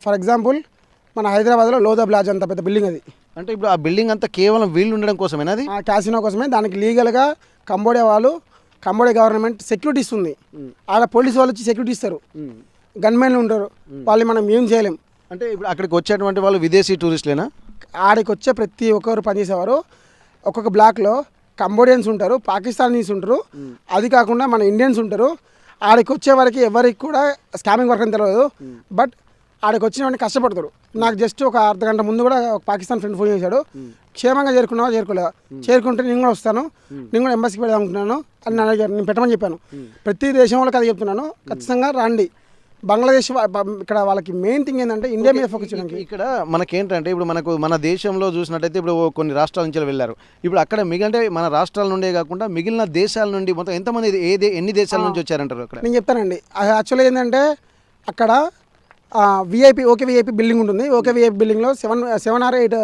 For example మన హైదరాబాద్లో Lodha blaze అంత పెద్ద బిల్డింగ్ అది. అంటే ఇప్పుడు ఆ బిల్డింగ్ అంతా కేవలం వీళ్ళు ఉండడం కోసమేనా అది? ఆ క్యాసినో కోసమే. దానికి లీగల్గా కంబోడియా గవర్నమెంట్ సెక్యూరిటీ ఇస్తుంది. ఆడ పోలీసు వాళ్ళు వచ్చి సెక్యూరిటీ ఇస్తారు, గన్మెన్లు ఉంటారు, వాళ్ళు మనం ఏం చేయలేం. అంటే ఇప్పుడు అక్కడికి వచ్చేటువంటి వాళ్ళు విదేశీ టూరిస్టులేనా? ఆడికి వచ్చే ప్రతి ఒక్కరు పనిచేసేవారు. ఒక్కొక్క బ్లాక్లో కంబోడియన్స్ ఉంటారు, పాకిస్తానీస్ ఉంటారు, అది కాకుండా మన ఇండియన్స్ ఉంటారు. ఆడికి వచ్చే వారికి ఎవరికి కూడా స్కామింగ్ వర్క్ అని తెలియదు, బట్ ఆడికి వచ్చిన వాడిని కష్టపడతారు. నాకు జస్ట్ ఒక అర్ధగంట ముందు కూడా ఒక పాకిస్తాన్ ఫ్రెండ్ ఫోన్ చేశాడు, క్షేమంగా చేరుకున్నావా చేరుకోలేదా, చేరుకుంటే నేను కూడా వస్తాను, నేను కూడా ఎంబసీకి పెడదాం అనుకుంటున్నాను అని నన్ను అడిగారు. నేను పెట్టమని చెప్పాను. ప్రతి దేశం వాళ్ళకి అది చెప్తున్నాను, ఖచ్చితంగా రండి. బంగ్లాదేశ్ ఇక్కడ వాళ్ళకి మెయిన్ థింగ్ ఏంటంటే ఇండియా మీద ఫోకస్ చేయడానికి. ఇక్కడ మనకేంటంటే ఇప్పుడు మన దేశంలో చూసినట్టయితే ఇప్పుడు కొన్ని రాష్ట్రాల నుంచి వెళ్ళారు. ఇప్పుడు అక్కడ మిగిలిన మన రాష్ట్రాల నుండే కాకుండా మిగిలిన దేశాల నుండి మొత్తం ఎంతమంది ఎన్ని దేశాల నుంచి వచ్చారంటారు అక్కడ? నేను చెప్తానండి. యాక్చువల్గా ఏంటంటే అక్కడ ఓకే విఐపి బిల్డింగ్ ఉంటుంది. ఓకే విఐపి బిల్డింగ్లో 7 or 8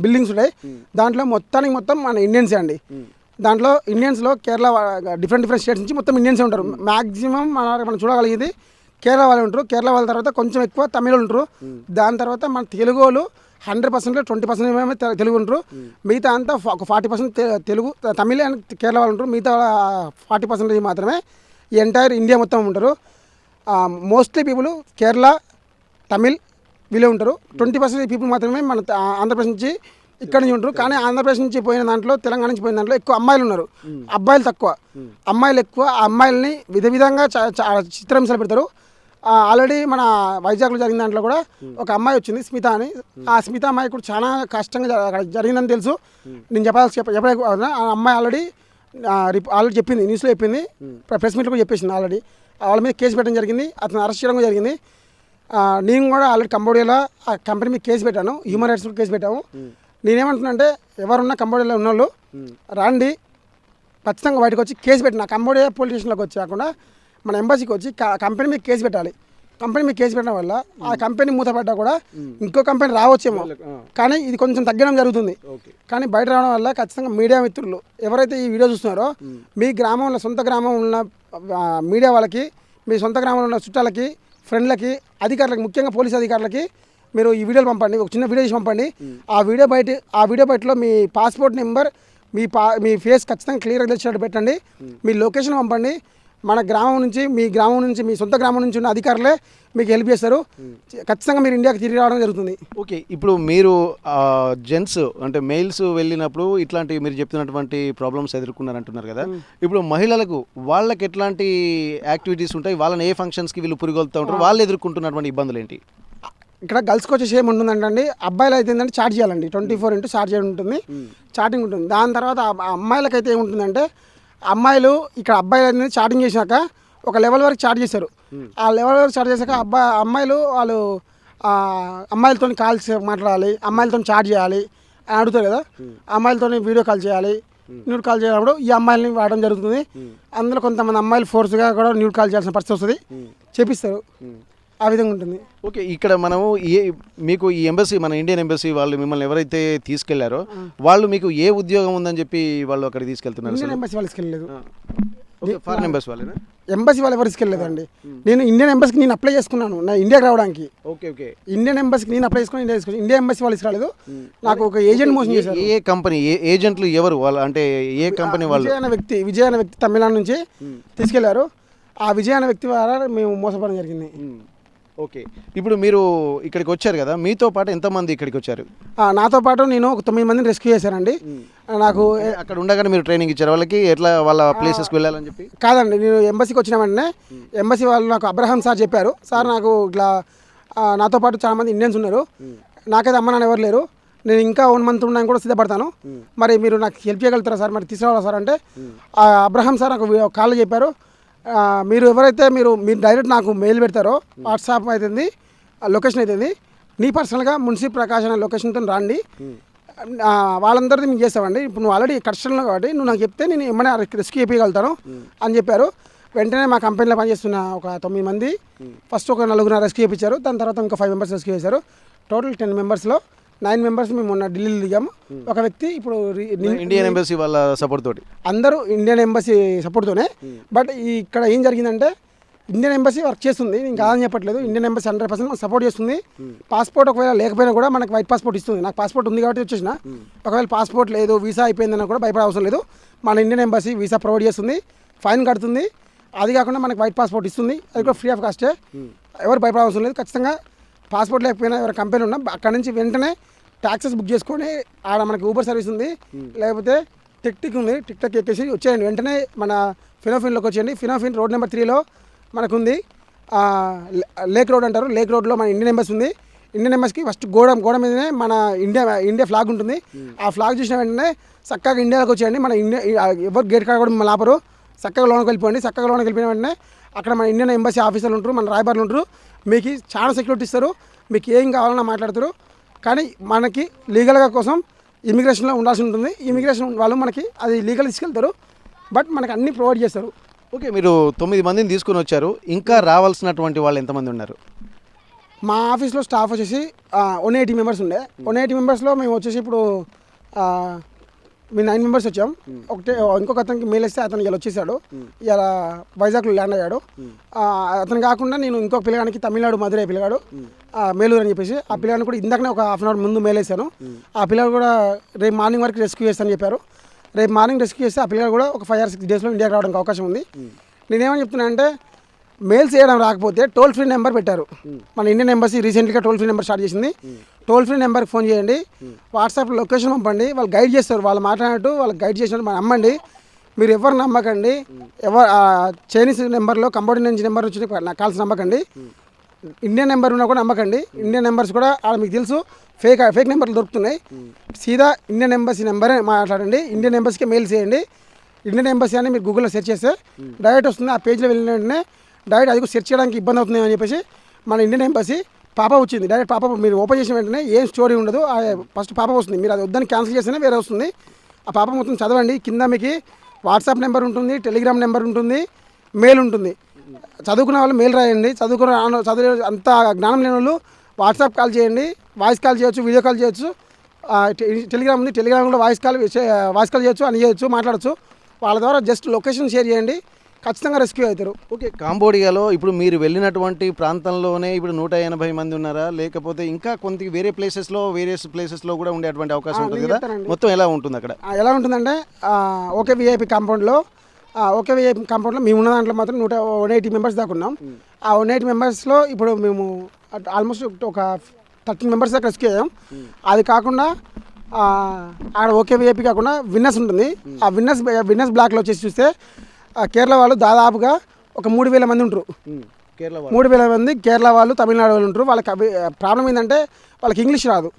బిల్డింగ్స్ ఉంటాయి. దాంట్లో మొత్తం మన ఇండియన్సే అండి. దాంట్లో ఇండియన్స్లో కేరళ డిఫరెంట్ స్టేట్స్ నుంచి మొత్తం ఇండియన్సే ఉంటారు. మ్యాక్సిమం మనం చూడగలిగేది కేరళ వాళ్ళు ఉంటారు. కేరళ వాళ్ళ తర్వాత కొంచెం ఎక్కువ తమిళ ఉంటారు. దాని తర్వాత మన తెలుగు వాళ్ళు 100%లో 20% తెలుగు ఉంటారు. మిగతా అంతా ఒక 40% తెలుగు తమిళ అండ్ కేరళ వాళ్ళు ఉంటారు. మిగతా 40% మాత్రమే ఈ ఎంటైర్ ఇండియా మొత్తం ఉంటారు. మోస్ట్లీ పీపుల్ కేరళ తమిళ్ వీళ్ళే ఉంటారు. 20% పీపుల్ మాత్రమే మన ఆంధ్రప్రదేశ్ నుంచి ఇక్కడ నుంచి ఉంటారు. కానీ ఆంధ్రప్రదేశ్ నుంచి పోయిన దాంట్లో, తెలంగాణ నుంచి పోయిన దాంట్లో ఎక్కువ అమ్మాయిలు ఉన్నారు, అబ్బాయిలు తక్కువ. అమ్మాయిలు ఎక్కువ. ఆ అమ్మాయిలని విధంగా చిత్రహింసలు పెడతారు. ఆల్రెడీ మన వైజాగ్లో జరిగిన దాంట్లో కూడా ఒక అమ్మాయి వచ్చింది, స్మిత అని. ఆ స్మిత అమ్మాయి కూడా చాలా కష్టంగా జరిగిందని తెలుసు. నేను చెప్పలే. ఆ అమ్మాయి ఆల్రెడీ చెప్పింది, న్యూస్లో చెప్పింది, ప్రెస్ మీట్లో కూడా చెప్పేసింది. ఆల్రెడీ వాళ్ళ మీద కేసు పెట్టడం జరిగింది, అతను అరెస్ట్ చేయడం కూడా జరిగింది. నేను కూడా ఆల్రెడీ కంబోడియాలో ఆ కంపెనీ మీద కేసు పెట్టాను, హ్యూమన్ రైట్స్ కేసు పెట్టాము. నేనేమంటున్నా అంటే ఎవరున్నా కంబోడియాలో ఉన్న వాళ్ళు రాండి, ఖచ్చితంగా బయటకు వచ్చి కేసు పెట్టిన కంబోడియా పోలీస్ స్టేషన్లోకి వచ్చి కాకుండా మన ఎంబసీకి వచ్చి కంపెనీ మీద కేసు పెట్టాలి. కంపెనీ మీద కేసు పెట్టడం వల్ల ఆ కంపెనీ మూతపడ్డా కూడా ఇంకో కంపెనీ రావచ్చేమో, కానీ ఇది కొంచెం తగ్గడం జరుగుతుంది. కానీ బయట రావడం వల్ల ఖచ్చితంగా మీడియా మిత్రులు ఎవరైతే ఈ వీడియో చూస్తున్నారో, మీ గ్రామంలో సొంత గ్రామం ఉన్న మీడియా వాళ్ళకి, మీ సొంత గ్రామంలో ఉన్న చుట్టాలకి, ఫ్రెండ్లకి, అధికారులకి, ముఖ్యంగా పోలీస్ అధికారులకి మీరు ఈ వీడియోలు పంపండి. ఒక చిన్న వీడియో చేసి పంపండి. ఆ వీడియో బయటలో మీ పాస్పోర్ట్ నెంబర్, మీ ఫేస్ ఖచ్చితంగా క్లియర్గా తెలిసినట్టు పెట్టండి. మీ లొకేషన్ పంపండి. మన గ్రామం నుంచి, మీ సొంత గ్రామం నుంచి ఉన్న అధికారులే మీకు హెల్ప్ చేస్తారు. ఖచ్చితంగా మీరు ఇండియాకి తిరిగి రావడం జరుగుతుంది. ఓకే, ఇప్పుడు మీరు జెంట్స్ అంటే మెయిల్స్ వెళ్ళినప్పుడు ఇట్లాంటి మీరు చెప్తున్నటువంటి ప్రాబ్లమ్స్ ఎదుర్కొన్నారంటున్నారు కదా, ఇప్పుడు మహిళలకు వాళ్ళకి ఎట్లాంటి యాక్టివిటీస్ ఉంటాయి, వాళ్ళని ఏ ఫంక్షన్స్కి వీళ్ళు పురిగొల్తూ ఉంటారు, వాళ్ళు ఎదుర్కొంటున్నటువంటి ఇబ్బందులు ఏంటి? ఇక్కడ గర్ల్స్కి వచ్చేసి ఏముంటుందంటే, అబ్బాయిలు అయితే ఏంటంటే చాట్ చేయాలండి, 24 చాట్ చేయడం ఉంటుంది, చాటింగ్ ఉంటుంది. దాని తర్వాత అమ్మాయిలకైతే ఏముంటుందంటే, అమ్మాయిలు ఇక్కడ అబ్బాయిలు అనేది చాటింగ్ చేశాక ఒక లెవెల్ వరకు చాట్ చేశారు. ఆ లెవెల్ వరకు చాట్ చేశాక అమ్మాయిలు వాళ్ళు అమ్మాయిలతో కాల్స్ మాట్లాడాలి, అమ్మాయిలతో చాట్ చేయాలి అని అడుగుతారు కదా. అమ్మాయిలతో వీడియో కాల్ చేయాలి, న్యూడ్ కాల్ చేయడం ఈ అమ్మాయిలని వాడడం జరుగుతుంది. అందులో కొంతమంది అమ్మాయిలు ఫోర్స్గా కూడా న్యూడ్ కాల్ చేయాల్సిన పరిస్థితి వస్తుంది, చేపిస్తారు. ఆ విధంగా ఉంటుంది. ఓకే, ఇక్కడ మనము మీకు ఈ ఎంబసీ, మన ఇండియన్ ఎంబసీ వాళ్ళు మిమ్మల్ని ఎవరైతే తీసుకెళ్లారో వాళ్ళు మీకు ఏ ఉద్యోగం ఉందని చెప్పి వాళ్ళు అక్కడికి తీసుకెళ్తున్నారు? ఇండియన్ ఎంబసీ వాళ్ళు తీసుకెళ్ళలేదు. ఫారెన్ ఎంబసీ వాళ్ళేనా? ఎంబసీ వాళ్ళు ఎవరు తీసుకెళ్ళలేదండి. నేను ఇండియన్ ఎంబసీకి నేను అప్లై చేసుకున్నాను నా ఇండియాకి రావడానికి. ఓకే, ఇండియన్ ఇండియన్ ఎంబసీకి నేను అప్లై చేసుకుని ఇండియన్ ఎంబసీ వాళ్ళు తీసుకురాలేదు. నాకు ఒక ఏజెంట్ మోసం చేశారు. ఏ కంపెనీ ఏజెంట్లు ఎవరు వాళ్ళు, అంటే ఏ కంపెనీ వాళ్ళు? విజయ్ అనే వ్యక్తి తమిళనాడు నుంచి తీసుకెళ్లారు. ఆ విజయ్ అనే వ్యక్తి ద్వారా మేము మోసపోవడం జరిగింది. ఓకే, ఇప్పుడు మీరు ఇక్కడికి వచ్చారు కదా, మీతో పాటు ఎంతమంది ఇక్కడికి వచ్చారు? నాతో పాటు నేను ఒక 9 మందిని రెస్క్యూ చేశానండి. నాకు అక్కడ ఉండగానే మీరు ట్రైనింగ్ ఇచ్చారు వాళ్ళకి, ఎట్లా వాళ్ళ ప్లేసెస్కి వెళ్ళాలని చెప్పి? కాదండి, నేను ఎంబసీకి వచ్చిన వెంటనే ఎంబసీ వాళ్ళు నాకు అబ్రహాం సార్ చెప్పారు, సార్ నాకు ఇట్లా నాతో పాటు చాలా మంది ఇండియన్స్ ఉన్నారు, నాకైతే అమ్మ నాన్న ఎవరు లేరు, నేను ఇంకా 1 month ఉన్నాను కూడా సిద్ధపడతాను, మరి మీరు నాకు హెల్ప్ చేయగలుగుతారా సార్, మరి తీసుకురావాలా సార్ అంటే అబ్రహాం సార్ నాకు కాల్ చెప్పారు, మీరు ఎవరైతే మీరు డైరెక్ట్ నాకు మెయిల్ పెడతారో, వాట్సాప్ అవుతుంది, లొకేషన్ అవుతుంది, నీ పర్సనల్గా మున్సిపల్ ప్రకాశ్ అనే లొకేషన్తో రండి, వాళ్ళందరిది మీకు చేస్తామండి. ఇప్పుడు నువ్వు ఆల్రెడీ కష్టంలో కాబట్టి నువ్వు నాకు చెప్తే నేను ఏమైనా రెస్క్యూ చేయగలుగుతాను అని చెప్పారు. వెంటనే మా కంపెనీలో పనిచేస్తున్న ఒక 9 మంది ఫస్ట్ ఒక 4 రెస్క్యూ చేయించారు. దాని తర్వాత ఇంకా 5 members రెస్క్యూ చేశారు. టోటల్ 10 members-లో 9 members మేము మొన్న ఢిల్లీలో దిగాము. ఒక వ్యక్తి ఇప్పుడు ఇండియన్ ఎంబసీ వాళ్ళ సపోర్ట్ తోటి, అందరూ ఇండియన్ ఎంబసీ సపోర్ట్తోనే. బట్ ఇక్కడ ఏం జరిగిందంటే ఇండియన్ ఎంబసీ వర్క్ చేస్తుంది, నేను కాదని చెప్పట్లేదు. ఇండియన్ ఎంబసీ 100% సపోర్ట్ చేస్తుంది. పాస్పోర్ట్ ఒకవేళ లేకపోయినా కూడా మనకు వైట్ పాస్పోర్ట్ ఇస్తుంది. నాకు పాస్పోర్ట్ ఉంది కాబట్టి వచ్చేసిన. ఒకవేళ పాస్పోర్ట్ లేదు, వీసా అయిపోయిందన్నా కూడా భయపడే అవసరం లేదు. మన ఇండియన్ ఎంబసీ వీసా ప్రొవైడ్ చేస్తుంది, ఫైన్ కడుతుంది. అది కాకుండా మనకు వైట్ పాస్పోర్ట్ ఇస్తుంది, అది కూడా ఫ్రీ ఆఫ్ కాస్టే. ఎవరు భయపడే అవసరం లేదు. ఖచ్చితంగా పాస్పోర్ట్ లేకపోయినా ఎవరైనా కంపెనీ ఉన్నా అక్కడ నుంచి వెంటనే ట్యాక్సెస్ బుక్ చేసుకొని ఆడ మనకి ఊబర్ సర్వీస్ ఉంది, లేకపోతే టిక్ ఉంది, టిక్ ఎక్కేసి వచ్చేయండి. వెంటనే మన ఫినోఫిన్లోకి వచ్చేయండి. ఫినోఫిన్ రోడ్ నెంబర్ 3లో మనకుంది. లేక్ రోడ్ అంటారు. లేక్ రోడ్లో మన ఇండియన్ ఎంబసీ ఉంది. ఇండియన్ ఎంబసీకి ఫస్ట్ గోడ మీదనే మన ఇండియా ఫ్లాగ్ ఉంటుంది. ఆ ఫ్లాగ్ చూసిన వెంటనే చక్కగా ఇండియాలోకి వచ్చేయండి. మన ఇండియా ఎవరు గేట్ కాడ కూడా మిమ్మల్ని ఆపరు. చక్కగా లోనికి వెళ్ళిపోండి. చక్కగా లోనికి వెళ్ళిపోయిన వెంటనే అక్కడ మన ఇండియన్ ఎంబసీ ఆఫీసర్లు ఉంటారు, మన రాయబారులు ఉంటారు. మీకు చాలా సెక్యూరిటీ ఇస్తారు, మీకు ఏం కావాలన్నా మాట్లాడతారు. కానీ మనకి లీగల్గా కోసం ఇమిగ్రేషన్లో ఉండాల్సి ఉంటుంది. ఇమిగ్రేషన్ వాళ్ళు మనకి అది లీగల్ తీసుకెళ్తారు, బట్ మనకి అన్నీ ప్రొవైడ్ చేస్తారు. ఓకే, మీరు 9 మందిని తీసుకుని వచ్చారు, ఇంకా రావాల్సినటువంటి వాళ్ళు ఎంతమంది ఉన్నారు? మా ఆఫీస్లో స్టాఫ్ వచ్చేసి 180 మెంబర్స్ ఉండే. 180 మెంబర్స్లో మేము వచ్చేసి ఇప్పుడు మేము 9 మెంబర్స్ వచ్చాం. ఇంకొక అతనికి మెయిల్ ఇస్తే అతను ఇలా వచ్చేసాడు, ఇలా వైజాగ్లో ల్యాండ్ అయ్యాడు. అతను కాకుండా నేను ఇంకొక పిల్లగానికి తమిళనాడు మధురై పిల్లగాడు మేలూరు అని చెప్పేసి ఆ పిల్లగాని కూడా ఇందాకనే ఒక హాఫ్ అన్ అవర్ ముందు మెయిల్ వేసాను. ఆ పిల్లలు కూడా రేపు మార్నింగ్ వరకు రెస్క్యూ చేస్తానని చెప్పారు. రేపు మార్నింగ్ రెస్క్యూ చేస్తే ఆ పిల్లలు కూడా ఒక 5 or 6 డేస్లో ఇండియాకి రావడానికి అవకాశం ఉంది. నేనేమని చెప్తున్నా అంటే మెయిల్స్ చేయడం రాకపోతే టోల్ ఫ్రీ నెంబర్ పెట్టారు. మన ఇండియన్ ఎంబసీ రీసెంట్గా టోల్ ఫ్రీ నెంబర్ స్టార్ట్ చేసింది. టోల్ ఫ్రీ నెంబర్కి ఫోన్ చేయండి, వాట్సాప్లో లొకేషన్ పంపండి, వాళ్ళు గైడ్ చేస్తారు. వాళ్ళు మాట్లాడినట్టు వాళ్ళకి గైడ్ చేసినట్టు మనం నమ్మండి. మీరు ఎవరు నమ్మకండి. చైనీస్ నెంబర్లో కంబోడియన్ నుంచి నెంబర్ వచ్చి నాకు కాల్సి నమ్మకండి. ఇండియన్ నెంబర్ ఉన్నా కూడా నమ్మకండి. ఇండియన్ నెంబర్స్ కూడా మీకు తెలుసు ఫేక్ నెంబర్లు దొరుకుతున్నాయి. సీదా ఇండియన్ ఎంబసీ నెంబరే మాట్లాడండి. ఇండియన్ ఎంబసీకి మెయిల్ చేయండి. ఇండియన్ ఎంబసీ అని మీరు గూగుల్లో సెర్చ్ చేస్తే డైరెక్ట్ వస్తుంది. ఆ పేజ్లో వెళ్ళిన వెంటనే డైరెక్ట్ అది సెర్చ్ చేయడానికి ఇబ్బంది అవుతుంది అని చెప్పేసి మన ఇండియన్ ఎంబసీ పాప వచ్చింది. డైరెక్ట్ పాప మీరు ఓపెన్ చేసిన వెంటనే ఏం స్టోరీ ఉండదు, ఫస్ట్ పాప వస్తుంది. మీరు అది వద్దని క్యాన్సిల్ చేస్తేనే వేరే వస్తుంది. ఆ పాప మొత్తం చదవండి. కింద మీకు వాట్సాప్ నెంబర్ ఉంటుంది, టెలిగ్రామ్ నెంబర్ ఉంటుంది, మెయిల్ ఉంటుంది. చదువుకున్న వాళ్ళు మెయిల్ రాయండి. చదివే అంత జ్ఞానం లేని వాళ్ళు వాట్సాప్ కాల్ చేయండి, వాయిస్ కాల్ చేయొచ్చు, వీడియో కాల్ చేయొచ్చు. టెలిగ్రామ్ ఉంది, టెలిగ్రామ్లో వాయిస్ కాల్ చేయొచ్చు, అని చేయొచ్చు, మాట్లాడచ్చు. వాళ్ళ ద్వారా జస్ట్ లొకేషన్ షేర్ చేయండి, ఖచ్చితంగా రెస్క్యూ అవుతారు. ఓకే, కాంబోడియాలో ఇప్పుడు మీరు వెళ్ళినటువంటి ప్రాంతంలోనే ఇప్పుడు 180 మంది ఉన్నారా, లేకపోతే ఇంకా కొంత వేరే ప్లేసెస్లో కూడా ఉండేటువంటి అవకాశం ఉంటుంది కదా? మొత్తం ఎలా ఉంటుంది అక్కడ? ఎలా ఉంటుందంటే ఓకే విఐపి కాంపౌండ్లో మేము ఉన్న దాంట్లో మాత్రం 180 మెంబర్స్ దాకా ఉన్నాం. ఆ 180 మెంబర్స్లో ఇప్పుడు మేము ఆల్మోస్ట్ ఒక 13 మెంబర్స్ దాకా రెస్క్యూ అయ్యాం. అది కాకుండా ఆడ ఓకే విఐపి కాకుండా విన్నర్స్ ఉంటుంది. ఆ విన్నర్స్ బ్లాక్లో వచ్చేసి చూస్తే కేరళ వాళ్ళు దాదాపుగా ఒక 3,000 మంది ఉంటారు. 3,000 మంది కేరళ వాళ్ళు, తమిళనాడు వాళ్ళు ఉంటారు. వాళ్ళకి ప్రాబ్లం ఏంటంటే వాళ్ళకి ఇంగ్లీష్ రాదు.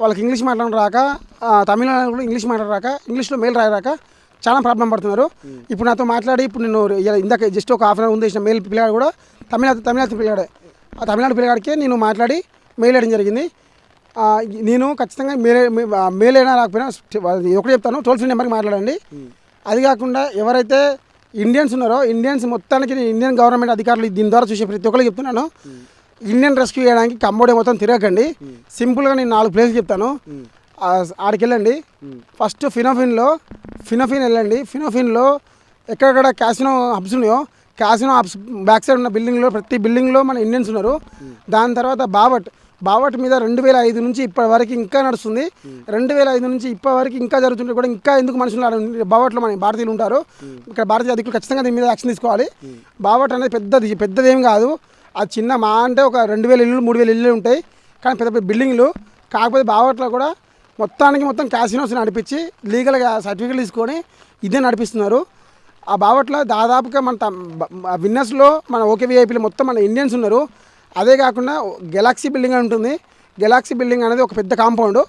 వాళ్ళకి ఇంగ్లీష్ మాట్లాడడం రాక, తమిళనాడు కూడా ఇంగ్లీష్ మాట్లాడరాక, ఇంగ్లీష్లో మెయిల్ రాయరాక చాలా ప్రాబ్లం పడుతున్నారు. ఇప్పుడు నాతో మాట్లాడి ఇప్పుడు నేను ఇందాక జస్ట్ ఒక హాఫ్ అన్ అవర్ ముందు వేసిన మెయిల్ పిల్లగాడు కూడా తమిళనాడు పిల్లగాడే. ఆ తమిళనాడు పిల్లగాడికే నేను మాట్లాడి మెయిల్ వేయడం జరిగింది. నేను ఖచ్చితంగా మెయిల్ అయినా రాకపోయినా ఒకటి చెప్తాను, టోల్ ఫ్రీ నెంబర్కి మాట్లాడండి. అది కాకుండా ఎవరైతే ఇండియన్స్ ఉన్నారో ఇండియన్స్ మొత్తానికి ఇండియన్ గవర్నమెంట్ అధికారులు దీని ద్వారా చూసే ప్రతి ఒక్కరికి చెప్తున్నాను, ఇండియన్ రెస్క్యూ చేయడానికి కంబోడియా మొత్తం తిరగకండి. సింపుల్గా నేను 4 ప్లేసులు చెప్తాను, ఆడికి వెళ్ళండి. ఫస్ట్ ఫినోఫిన్ వెళ్ళండి. ఫినోఫిన్లో ఎక్కడెక్కడ క్యాసినో హబ్స్ ఉన్నాయో క్యాసినో హబ్స్ బ్యాక్ సైడ్ ఉన్న బిల్డింగ్లో ప్రతి బిల్డింగ్లో మన ఇండియన్స్ ఉన్నారు. దాని తర్వాత బావట్ మీద 2005 నుంచి ఇప్పటి వరకు ఇంకా నడుస్తుంది. 2005 నుంచి ఇప్పటి వరకు ఇంకా జరుగుతుంటే కూడా ఇంకా ఎందుకు మనుషులు బావట్లో మన భారతీయులు ఉంటారు. ఇక్కడ భారతీయ అధికారులు ఖచ్చితంగా దీని మీద యాక్షన్ తీసుకోవాలి. బావట్ అనేది పెద్దదేం కాదు, అది చిన్న మా అంటే ఒక 2,000 ఇల్లు 3,000 ఇల్లు ఉంటాయి, కానీ పెద్ద పెద్ద బిల్డింగ్లు. కాకపోతే బావట్లో కూడా మొత్తం క్యాసినోస్ నడిపించి లీగల్గా సర్టిఫికేట్ తీసుకొని ఇదే నడిపిస్తున్నారు. ఆ బావట్లో దాదాపుగా మన విన్నర్స్లో మన ఓకే విఐపీలో మొత్తం మన ఇండియన్స్ ఉన్నారు. అదే కాకుండా గెలాక్సీ బిల్డింగ్ అని ఉంటుంది. గెలాక్సీ బిల్డింగ్ అనేది ఒక పెద్ద కాంపౌండ్.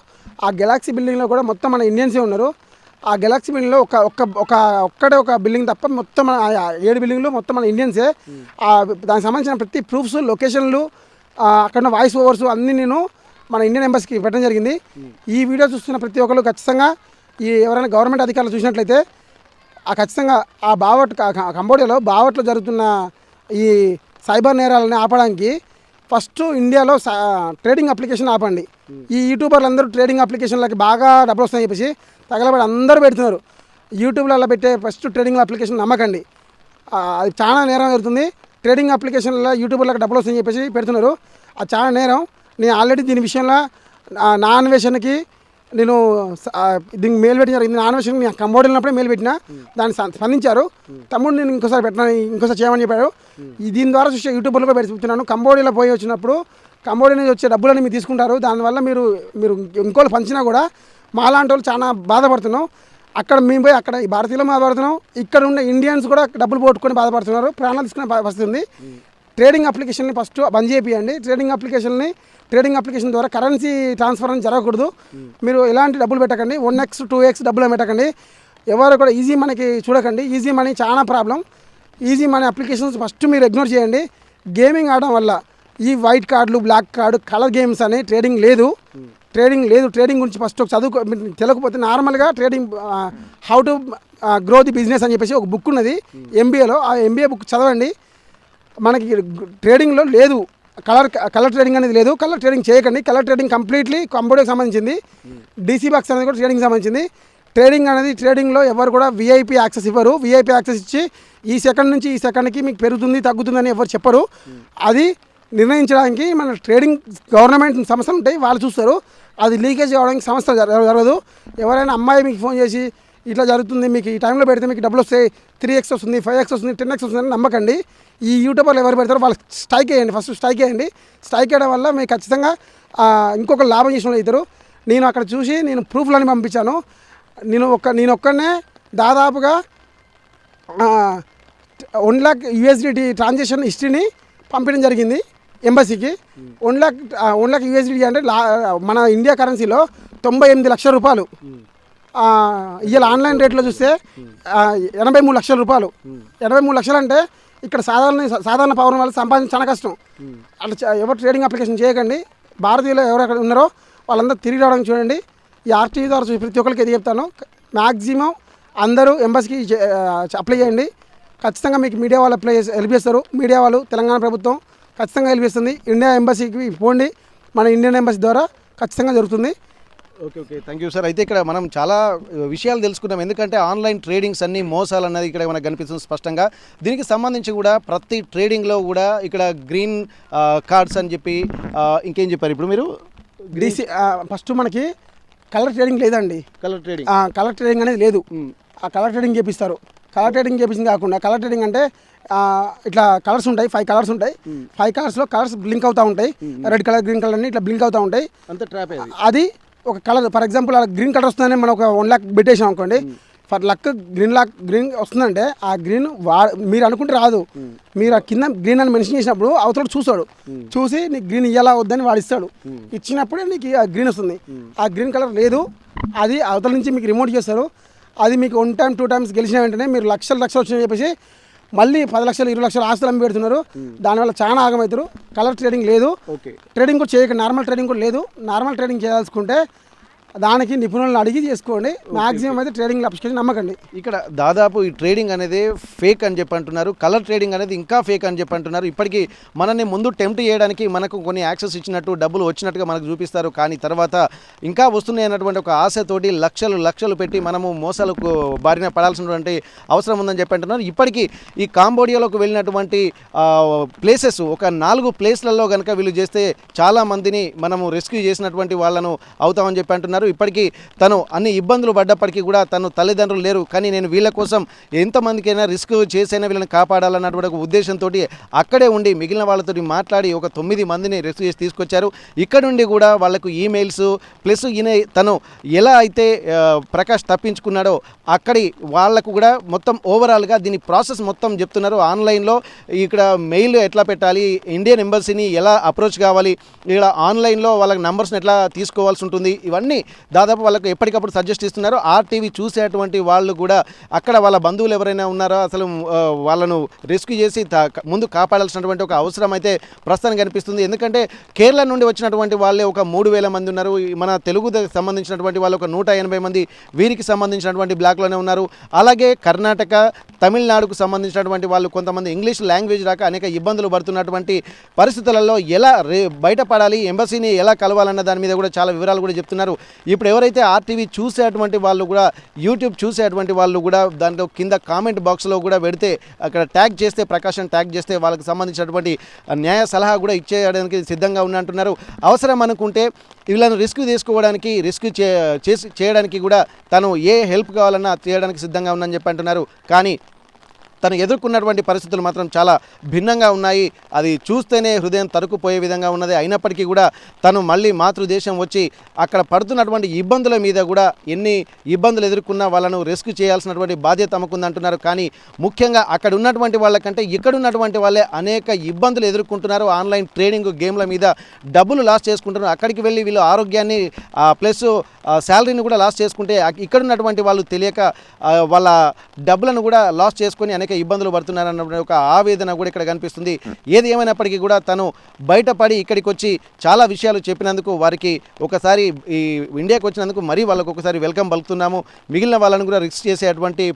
ఆ గెలాక్సీ బిల్డింగ్లో కూడా మొత్తం మన ఇండియన్సే ఉన్నారు. ఆ గెలాక్సీ బిల్డింగ్లో ఒక్కడే ఒక బిల్డింగ్ తప్ప మొత్తం 7 బిల్డింగ్లు మొత్తం మన ఇండియన్సే. దానికి సంబంధించిన ప్రతి ప్రూఫ్స్, లొకేషన్లు, అక్కడ వాయిస్ ఓవర్స్ అన్నీ నేను మన ఇండియన్ ఎంబసీకి పెట్టడం జరిగింది. ఈ వీడియో చూస్తున్న ప్రతి ఒక్కరు ఖచ్చితంగా ఎవరైనా గవర్నమెంట్ అధికారులు చూసినట్లయితే ఖచ్చితంగా ఆ కంబోడియాలో బావట్లో జరుగుతున్న ఈ సైబర్ నేరాలని ఆపడానికి ఫస్ట్ ఇండియాలో ట్రేడింగ్ అప్లికేషన్ ఆపండి. ఈ యూట్యూబర్లు అందరూ ట్రేడింగ్ అప్లికేషన్లకి బాగా డబ్బులు వస్తాయని చెప్పేసి తగలబడి అందరూ పెడుతున్నారు. యూట్యూబ్లో అలా పెట్టే ఫస్ట్ ట్రేడింగ్ అప్లికేషన్ నమ్మకండి, అది చాలా నేరం జరుగుతుంది. ట్రేడింగ్ అప్లికేషన్లో యూట్యూబ్లో డబ్బులు వస్తాయని చెప్పేసి పెడుతున్నారు. అది చాలా నేరం. నేను ఆల్రెడీ దీని విషయంలో నా అన్వేషణకి నేను దీనికి మెయిల్ పెట్టిన జరిగింది. నా అన్వేషణకి నేను కంబోడియా వెళ్ళినప్పుడే మెయిల్ పెట్టిన, దాన్ని స్పందించారు. తమ్ముడు నేను ఇంకోసారి పెట్టినా, ఇంకోసారి చేయమని చెప్పారు. దీని ద్వారా చూసే యూట్యూబ్లో కూడా పెడుతున్నాను. కంబోడియాలో పోయి వచ్చినప్పుడు కంబోడియా నుంచి వచ్చే డబ్బులని మీరు తీసుకుంటారు. దానివల్ల మీరు ఇంకోళ్ళు పంచినా కూడా మాలాంటి వాళ్ళు చాలా బాధపడుతున్నాం. అక్కడ మేము పోయి అక్కడ ఈ భారతీయులు బాధపడుతున్నాం, ఇక్కడ ఉన్న ఇండియన్స్ కూడా డబ్బులు పోగొట్టుకొని బాధపడుతున్నారు, ప్రాణాలు తీసుకునే పరిస్థితి ఉంది. ట్రేడింగ్ అప్లికేషన్ని ఫస్ట్ బంద్ చేయండి. ట్రేడింగ్ అప్లికేషన్ ద్వారా కరెన్సీ ట్రాన్స్ఫర్ అని జరగకూడదు. మీరు ఎలాంటి డబ్బులు పెట్టకండి, 1x 2x డబ్బులు పెట్టకండి. ఎవరు కూడా ఈజీ మనీకి చూడకండి. ఈజీ మనీ చాలా problem. Easy money applications first మీరు ఇగ్నోర్ చేయండి. గేమింగ్ ఆడడం వల్ల ఈ వైట్ కార్డులు, బ్లాక్ కార్డు, కలర్ గేమ్స్ అని ట్రేడింగ్ లేదు. ట్రేడింగ్ గురించి ఫస్ట్ ఒక చదువుకో. తెలియకపోతే నార్మల్గా trading how to grow the business అని చెప్పేసి ఒక బుక్ ఉన్నది MBAలో. ఆ MBA బుక్ చదవండి. మనకి ట్రేడింగ్లో లేదు, కలర్ ట్రేడింగ్ అనేది లేదు. కలర్ ట్రేడింగ్ చేయకండి. కలర్ ట్రేడింగ్ కంప్లీట్లీ కంప్యూటర్కి సంబంధించింది. DC బాక్స్ అనేది కూడా ట్రేడింగ్ సంబంధించింది. ట్రేడింగ్లో ఎవరు కూడా VIP యాక్సెస్ ఇవ్వరు. VIP యాక్సెస్ ఇచ్చి ఈ సెకండ్ నుంచి ఈ సెకండ్కి మీకు పెరుగుతుంది తగ్గుతుందని ఎవరు చెప్పరు. అది నిర్ణయించడానికి మన ట్రేడింగ్ గవర్నమెంట్ సంస్థలు ఉంటాయి, వాళ్ళు చూస్తారు. అది లీకేజ్ కావడానికి సంస్థ జరగదు. ఎవరైనా అమ్మాయి మీకు ఫోన్ చేసి ఇట్లా జరుగుతుంది, మీకు ఈ టైంలో పెడితే మీకు డబ్బులు వస్తాయి, 3x వస్తుంది, 5x వస్తుంది, 10x వస్తుంది నమ్మకండి. ఈ యూట్యూబర్లు ఎవరు పెడతారో వాళ్ళకి స్ట్రైక్ వేయండి. ఫస్ట్ స్ట్రైక్ వేయండి. స్ట్రైక్ వేయడం వల్ల మీకు ఖచ్చితంగా ఇంకొక లాభం చేసిన వాళ్ళు అవుతారు. నేను అక్కడ చూసి నేను ప్రూఫ్లని పంపించాను. నేను ఒక్కనే దాదాపుగా 1 lakh USDT ట్రాన్సాక్షన్ హిస్టరీని పంపించడం జరిగింది ఎంబసీకి. 1 lakh USDT అంటే మన ఇండియా కరెన్సీలో 98 లక్షల రూపాయలు. ఇవాళ ఆన్లైన్ రేట్లో చూస్తే 83 లక్షల రూపాయలు. 83 లక్షలు అంటే ఇక్కడ సాధారణ పౌరుల వాళ్ళు సంపాదించడం చాలా కష్టం. అట్లా ఎవరు ట్రేడింగ్ అప్లికేషన్ చేయకండి. భారతీయులు ఎవరెక్కడ ఉన్నారో వాళ్ళందరూ తిరిగి రావడానికి చూడండి. ఈ RTE ద్వారా ప్రతి ఒక్కరికి ఎది చెప్తాను, మ్యాక్సిమం అందరూ ఎంబసీకి అప్లై చేయండి. ఖచ్చితంగా మీకు మీడియా వాళ్ళు హెల్ప్ చేస్తారు. మీడియా వాళ్ళు, తెలంగాణ ప్రభుత్వం ఖచ్చితంగా హెల్ప్ చేస్తుంది. ఇండియా ఎంబసీకి పోండి, మన ఇండియన్ ఎంబసీ ద్వారా ఖచ్చితంగా జరుగుతుంది. Okay, thank you sir. అయితే ఇక్కడ మనం చాలా విషయాలు తెలుసుకున్నాం. ఎందుకంటే ఆన్లైన్ ట్రేడింగ్స్ అన్ని మోసాలు అన్నది ఇక్కడ మనకు కనిపిస్తుంది స్పష్టంగా. దీనికి సంబంధించి కూడా ప్రతి ట్రేడింగ్లో కూడా ఇక్కడ గ్రీన్ కార్డ్స్ అని చెప్పి ఇంకేం చెప్పారు ఇప్పుడు మీరు? DC ఫస్ట్ మనకి కలర్ ట్రేడింగ్ లేదండి. కలర్ ట్రేడింగ్ అనేది లేదు. ఆ కలర్ ట్రేడింగ్ చేపిస్తారు. కలర్ ట్రేడింగ్ చేపించింది కాకుండా, కలర్ ట్రేడింగ్ అంటే ఇట్లా కలర్స్ ఉంటాయి, 5 కలర్స్ ఉంటాయి. 5 కలర్స్లో కలర్స్ బ్లింక్ అవుతూ ఉంటాయి. రెడ్ కలర్, గ్రీన్ కలర్ అన్ని ఇట్లా బ్లింక్ అవుతూ ఉంటాయి. అది ఒక colour, for example green colour వస్తుందని మనం ఒక 1 lakh పెట్టేసాం అనుకోండి. ఫర్ లక్ గ్రీన్ వస్తుందంటే ఆ గ్రీన్ మీరు అనుకుంటే రాదు. మీరు ఆ కింద గ్రీన్ అని మెన్షన్ చేసినప్పుడు అవతల చూస్తాడు, చూసి నీకు గ్రీన్ ఇయ్యాలా వద్దని వాడు ఇస్తాడు. ఇచ్చినప్పుడే నీకు ఆ గ్రీన్ వస్తుంది. ఆ గ్రీన్ కలర్ లేదు, అది అవతల నుంచి మీకు రిమోట్ చేస్తారు. అది మీకు 1 time 2 times గెలిచిన వెంటనే మీరు లక్షలు వచ్చినాయని చెప్పేసి మళ్ళీ 10 లక్షలు 20 లక్షలు ఆస్తులు అమ్మి పెడుతున్నారు. దానివల్ల చాలా ఆగమవుతారు. కలర్ ట్రేడింగ్ లేదు. ట్రేడింగ్ కూడా చేయకండి. నార్మల్ ట్రేడింగ్ కూడా లేదు. నార్మల్ ట్రేడింగ్ చేయాల్సుకుంటే దానికి నిపుణులను అడిగి చేసుకోండి. మాక్సిమం అయితే ట్రేడింగ్ అప్లికేషన్ నమ్మకండి. ఇక్కడ దాదాపు ఈ ట్రేడింగ్ అనేది ఫేక్ అని చెప్పి అంటున్నారు. కలర్ ట్రేడింగ్ అనేది ఇంకా ఫేక్ అని చెప్పి అంటున్నారు. ఇప్పటికీ మనల్ని ముందు టెంప్ట్ చేయడానికి మనకు కొన్ని యాక్సెస్ ఇచ్చినట్టు, డబ్బులు వచ్చినట్టుగా మనకు చూపిస్తారు. కానీ తర్వాత ఇంకా వస్తున్నాయి అన్నటువంటి ఒక ఆశతోటి లక్షలు పెట్టి మనము మోసాలకు బారిన పడాల్సినటువంటి అవసరం ఉందని చెప్పి అంటున్నారు. ఇప్పటికీ ఈ కాంబోడియాలోకి వెళ్ళినటువంటి ప్లేసెస్ ఒక 4 ప్లేస్లలో కనుక వీళ్ళు చేస్తే చాలా మందిని మనము రెస్క్యూ చేసినటువంటి వాళ్ళను అవుతామని చెప్పి అంటున్నారు. ఇప్పటికీ తను అన్ని ఇబ్బందులు పడ్డప్పటికీ కూడా తను తల్లిదండ్రులు లేరు, కానీ నేను వీళ్ళ కోసం ఎంతమందికైనా రిస్క్ చేసైనా వీళ్ళని కాపాడాలన్నటువంటి ఒక ఉద్దేశంతో అక్కడే ఉండి మిగిలిన వాళ్ళతో మాట్లాడి ఒక 9 మందిని రెస్క్యూ చేసి తీసుకొచ్చారు. ఇక్కడ నుండి కూడా వాళ్ళకు ఈమెయిల్స్ ప్లస్ తను ఎలా అయితే ప్రకాష్ తప్పించుకున్నాడో అక్కడి వాళ్లకు కూడా మొత్తం ఓవరాల్గా దీని ప్రాసెస్ మొత్తం చెప్తున్నారు. ఆన్లైన్లో ఇక్కడ మెయిల్ ఎట్లా పెట్టాలి, ఇండియన్ ఎంబసీని ఎలా అప్రోచ్ కావాలి, ఇక్కడ ఆన్లైన్లో వాళ్ళకి నంబర్స్ని ఎట్లా తీసుకోవాల్సి ఉంటుంది, ఇవన్నీ దాదాపు వాళ్ళకు ఎప్పటికప్పుడు సజెస్ట్ ఇస్తున్నారు. RTV చూసేటువంటి వాళ్ళు కూడా అక్కడ వాళ్ళ బంధువులు ఎవరైనా ఉన్నారో అసలు వాళ్ళను రెస్క్యూ చేసి ముందు కాపాడాల్సినటువంటి ఒక అవసరం అయితే ప్రస్తుతానికి కనిపిస్తుంది. ఎందుకంటే కేరళ నుండి వచ్చినటువంటి వాళ్ళే ఒక 3000 మంది ఉన్నారు. మన తెలుగు సంబంధించినటువంటి వాళ్ళు ఒక 180 మంది వీరికి సంబంధించినటువంటి బ్లాక్లోనే ఉన్నారు. అలాగే కర్ణాటక, తమిళనాడుకు సంబంధించినటువంటి వాళ్ళు కొంతమంది ఇంగ్లీష్ లాంగ్వేజ్ రాక అనేక ఇబ్బందులు పడుతున్నటువంటి పరిస్థితులలో ఎలా బయటపడాలి, ఎంబసీని ఎలా కలవాలన్న దాని మీద కూడా చాలా వివరాలు కూడా చెప్తున్నారు. ఇప్పుడు ఎవరైతే ఆర్టీవీ చూసేటువంటి వాళ్ళు కూడా యూట్యూబ్ చూసేటువంటి వాళ్ళు కూడా దాంట్లో కింద కామెంట్ బాక్స్లో కూడా పెడితే అక్కడ ట్యాగ్ చేస్తే ప్రకాశం ట్యాగ్ చేస్తే వాళ్ళకి సంబంధించినటువంటి న్యాయ సలహా కూడా ఇచ్చేయడానికి సిద్ధంగా ఉన్నట్టున్నారు. అవసరం అనుకుంటే వీళ్ళను రిస్క్ తీసుకోవడానికి చేయడానికి కూడా తను ఏ హెల్ప్ కావాలన్నా చేయడానికి సిద్ధంగా ఉందని చెప్పి అంటున్నారు. కానీ తను ఎదుర్కొన్నటువంటి పరిస్థితులు మాత్రం చాలా భిన్నంగా ఉన్నాయి. అది చూస్తేనే హృదయం తరుక్కుపోయే విధంగా ఉన్నది. అయినప్పటికీ కూడా తను మళ్ళీ మాతృదేశం వచ్చి అక్కడ పడుతున్నటువంటి ఇబ్బందుల మీద కూడా ఎన్ని ఇబ్బందులు ఎదుర్కొన్నా వాళ్ళను రెస్క్యూ చేయాల్సినటువంటి బాధ్యత తమకుందంటున్నారు. కానీ ముఖ్యంగా అక్కడ ఉన్నటువంటి వాళ్ళకంటే ఇక్కడ ఉన్నటువంటి వాళ్ళే అనేక ఇబ్బందులు ఎదుర్కొంటున్నారు. ఆన్లైన్ ట్రేడింగ్ గేమ్ల మీద డబ్బులు లాస్ చేసుకుంటున్నారు. అక్కడికి వెళ్ళి వీళ్ళు ఆరోగ్యాన్ని ప్లస్ శాలరీని కూడా లాస్ చేసుకుంటే ఇక్కడ ఉన్నటువంటి వాళ్ళు తెలియక వాళ్ళ డబ్బులను కూడా లాస్ చేసుకొని అనేక ఇబ్బందులు పడుతున్నారన్న ఒక ఆవేదన కూడా ఇక్కడ కనిపిస్తుంది. ఏది ఏమైనప్పటికీ కూడా తను బయటపడి ఇక్కడికి వచ్చి చాలా విషయాలు చెప్పినందుకు వారికి ఒకసారి ఈ ఇండియాకి వచ్చినందుకు మరీ వాళ్ళకు ఒకసారి వెల్కమ్ పలుకుతున్నాము. మిగిలిన వాళ్ళని కూడా రిస్క్ చేసేటువంటి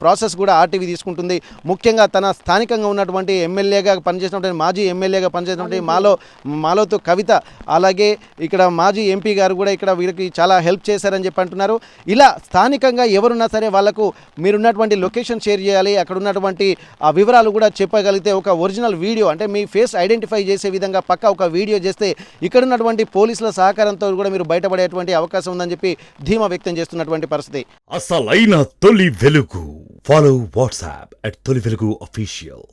ప్రాసెస్ కూడా ఆర్టీవీ తీసుకుంటుంది. ముఖ్యంగా తన స్థానికంగా ఉన్నటువంటి ఎమ్మెల్యేగా పనిచేసినటువంటి మాజీ ఎమ్మెల్యేగా పనిచేసినటువంటి మాలోతో కవిత, అలాగే ఇక్కడ మాజీ ఎంపీ గారు కూడా ఇక్కడ వీరికి చాలా హెల్ప్ చేశారని చెప్పి అంటున్నారు. ఇలా స్థానికంగా ఎవరున్నా సరే వాళ్ళకు మీరున్నటువంటి లొకేషన్ షేర్ చేయాలి, అక్కడ ఉన్నటువంటి ఆ వివరాలు కూడా చెప్పగలిగితే ఒక ఒరిజినల్ వీడియో అంటే మీ ఫేస్ ఐడెంటిఫై చేసే విధంగా పక్కా ఒక వీడియో చేస్తే ఇక్కడ ఉన్నటువంటి పోలీసుల సహకారంతో కూడా మీరు బయటపడేటువంటి అవకాశం ఉందని చెప్పి ధీమా వ్యక్తం చేస్తున్నటువంటి పరిస్థితి. అసలైన తొలి వెలుగు. ఫాలో వాట్సాప్ @తొలి వెలుగు అఫీషియల్.